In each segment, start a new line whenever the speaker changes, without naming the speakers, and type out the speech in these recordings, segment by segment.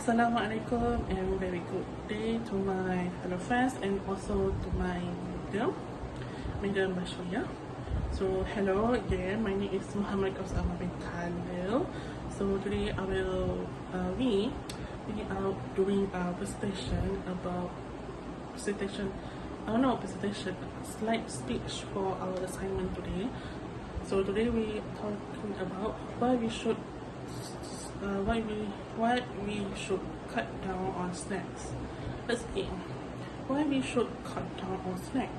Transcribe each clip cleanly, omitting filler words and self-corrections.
Assalamualaikum and very good day to my fellow friends and also to my Madam Bashoya. So hello again, my name is Muhammad Osama bin Khalil. So today I will we are doing a presentation, slide speech for our assignment today. So today we are talking about why we should cut down on snacks. Let's begin. Why we should cut down on snacks?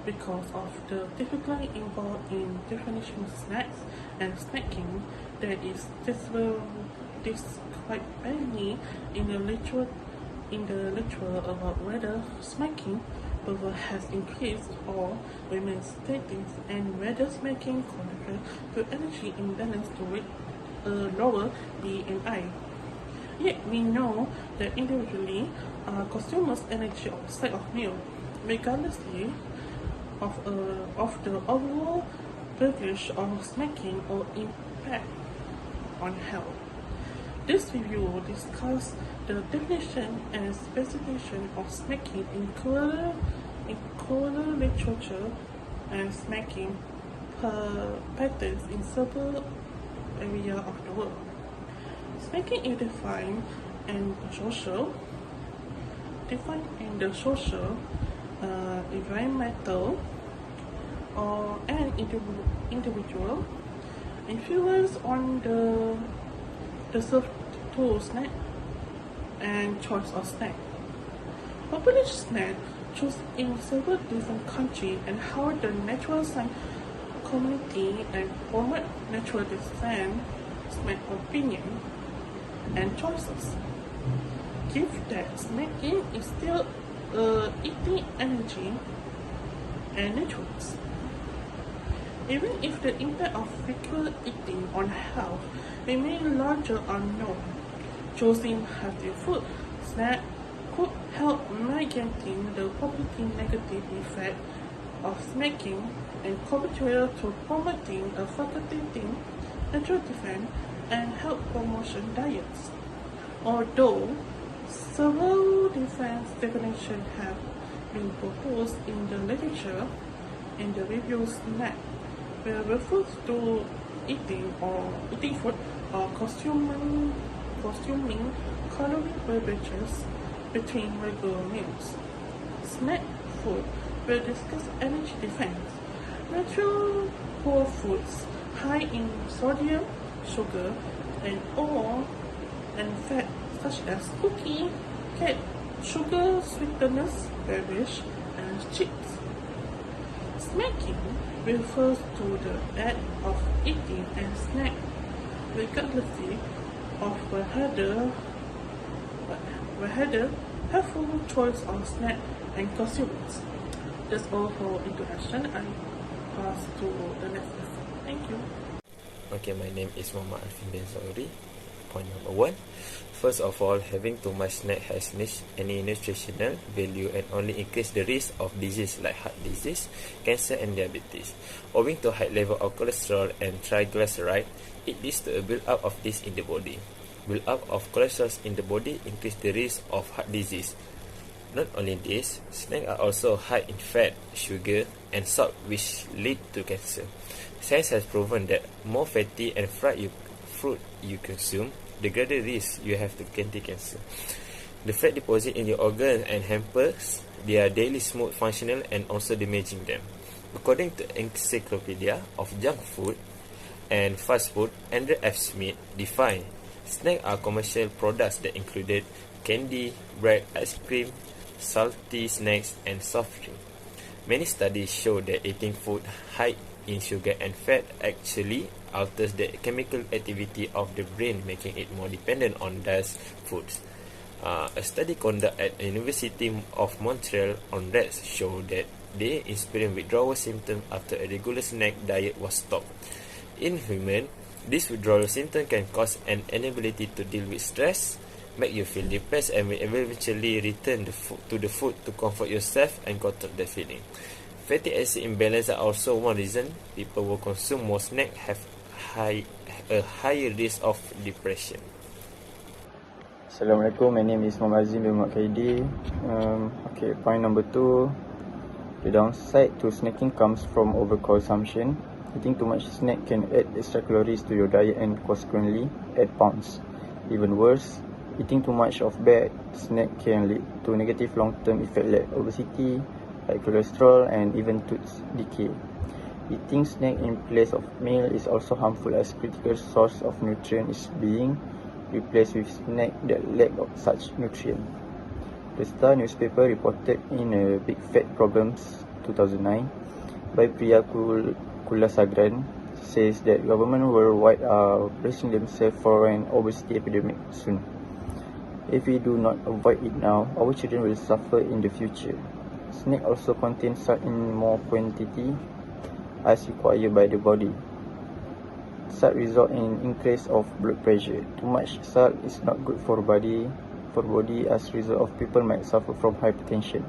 Because of the difficulty involved in definition of snacks and snacking that is described badly in the literature about whether snacking level has increased or remains static and whether snacking contributes to energy imbalance with a lower BMI. Yet we know that individually consumers' energy outside of meal, regardlessly of the overall privilege of snacking or impact on health. This review will discuss the definition and specification of snacking in current literature and snacking patterns in several areas of the world. Snacking is defined in the social, environmental, and individual influence on the serve to snack and choice of snack. Popular snack choose in several different countries and how the natural science community and promote natural design snack opinion and choices. Give that snacking is still eating energy and nutrients. Even if the impact of frequent eating on health remains larger unknown, choosing healthy food snack could help mitigating the probably negative effect of snacking and contribute to promoting a facultative natural defense and health promotion diets. Although several different definitions have been proposed in the literature, in the review snack will refer to eating food or consuming calorie beverages between regular meals. Snack food will discuss energy defense. Natural whole foods high in sodium, sugar, and oil and fat such as cookie, cake, sugar sweeteners, beverage, and chips. Snacking refers to the act of eating and snack regardless of whether helpful choice of snack and consumers. That's all for introduction. I pass to the next lesson. Thank you.
Okay, my name is Muhammad Alfin bin Zauri. Point number 1. First of all, having too much snack has any nutritional value and only increase the risk of disease like heart disease, cancer and diabetes. Owing to high level of cholesterol and triglyceride, it leads to a build-up of this in the body. Build-up of cholesterol in the body increase the risk of heart disease. Not only this, snacks are also high in fat, sugar, and salt which lead to cancer. Science has proven that more fatty and fried fruit you consume, the greater risk you have to get cancer. The fat deposit in your organs and hampers their daily smooth functional and also damaging them. According to Encyclopedia of Junk Food and Fast Food, Andrew F. Smith defined snacks are commercial products that included candy, bread, ice cream, salty snacks, and soft drink. Many studies show that eating food high in sugar and fat actually alters the chemical activity of the brain, making it more dependent on those foods. A study conducted at the University of Montreal on rats showed that they experienced withdrawal symptoms after a regular snack diet was stopped. In humans, this withdrawal symptom can cause an inability to deal with stress, make you feel depressed, and will eventually return to the food to comfort yourself and control the feeling. Fatty acid imbalance are also one reason people who consume more snack have a higher risk of depression.
Assalamualaikum, my name is Muhammad Azim bin Muhammad Kaidi. Point number 2. The downside to snacking comes from overconsumption. Eating too much snack can add extra calories to your diet and consequently add pounds. Even worse, eating too much of bad snack can lead to negative long-term effects like obesity, high cholesterol, and even tooth decay. Eating snack in place of meal is also harmful as critical source of nutrient is being replaced with snack that lack of such nutrient. The Star newspaper reported in a Big Fat Problems 2009 by Priya Kulasagran says that governments worldwide are bracing themselves for an obesity epidemic soon. If we do not avoid it now, our children will suffer in the future. Snack also contain salt in more quantity as required by the body. Salt result in increase of blood pressure. Too much salt is not good for body as result of people might suffer from hypertension.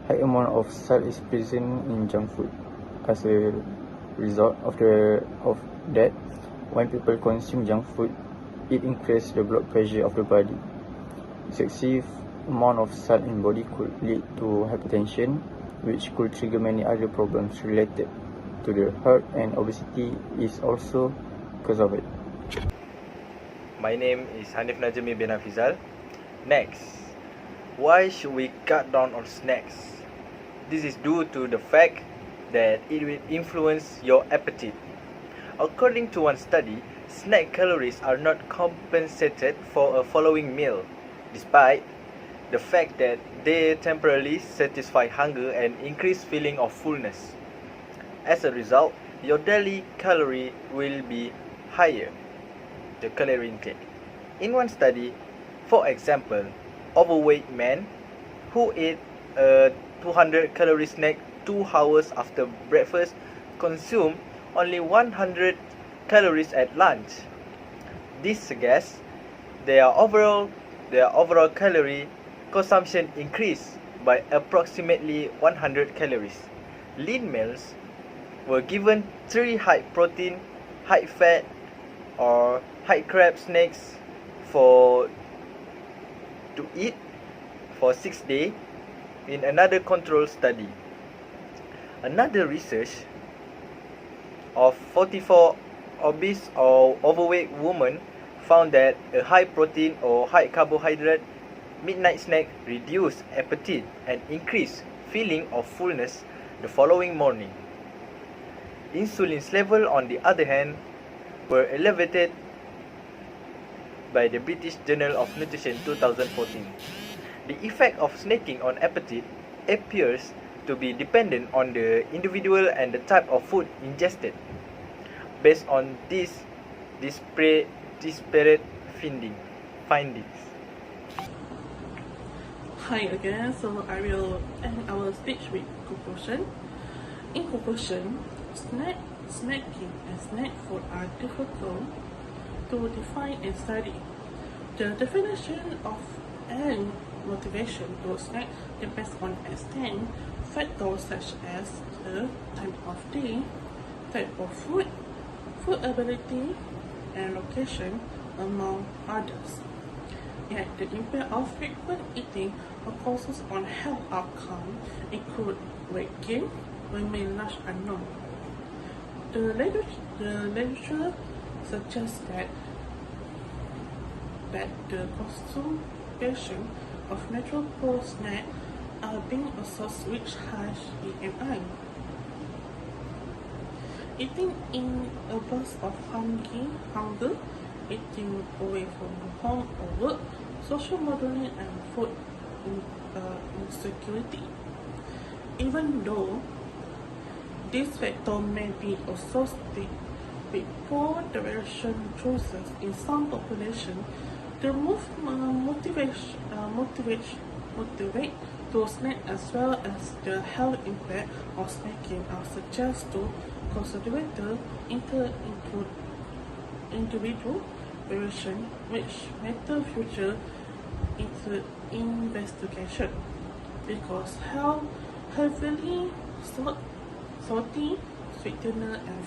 High amount of salt is present in junk food. As a result of that, when people consume junk food, it increases the blood pressure of the body. Excessive amount of salt in body could lead to hypertension, which could trigger many other problems related to the heart, and obesity is also because of it.
My name is Hanif Najmi bin Hafizal. Next, why should we cut down on snacks? This is due to the fact that it will influence your appetite. According to one study, snack calories are not compensated for a following meal, despite the fact that they temporarily satisfy hunger and increase feeling of fullness. As a result, your daily calorie will be higher, the calorie intake. In one study, for example, overweight men who ate a 200 calorie snack 2 hours after breakfast consume only 100 calories at lunch. This suggests their overall calorie consumption increased by approximately 100 calories. Lean males were given 3 high protein, high fat, or high carb snacks to eat for 6 days in another control study. Another research of 44 obese or overweight women found that a high protein or high carbohydrate midnight snack reduced appetite and increased feeling of fullness the following morning. Insulin's level, on the other hand, were elevated by the British Journal of Nutrition 2014. The effect of snacking on appetite appears to be dependent on the individual and the type of food ingested. Based on these disparate findings.
Hi again, so I will end our speech with conclusion. In conclusion, snacking and snack food are difficult to define and study. The definition of and motivation to snack depends on extent factors such as the time of day, type of food, food ability, and location, among others. Yet the impact of frequent eating or causes on health outcomes include weight gain, remain large unknown. The literature suggests that the consumption of natural processed snacks are being associated with high BMI. Eating in a burst of hunger, eating away from home or work, social modeling, and food insecurity. Even though this factor may be associated with poor direction choices in some populations, the motivate to snack as well as the health impact of snacking are suggested to consider individual variation, which matter future investigation, because heavily salty, sweetener, and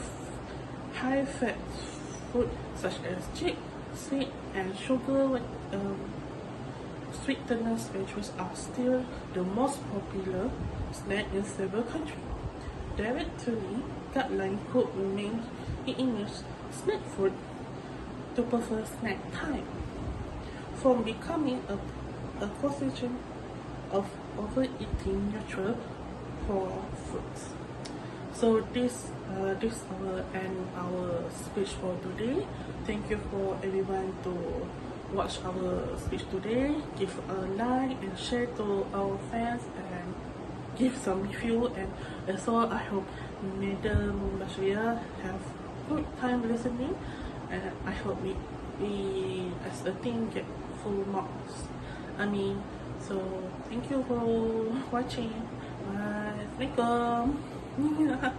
high-fat food such as chips, sweet and sugar sweeteners vegetables are still the most popular snack in several countries. Directory guideline could remain in English snack food to prefer snack time from becoming a position of overeating neutral for fruits. So this will end our speech for today. Thank you for everyone to watch our speech today. Give a like and share to our fans and give some review, and also I hope Madam Bashir have good time listening, and I hope we as a team get full marks. So thank you for watching. Assalamualaikum.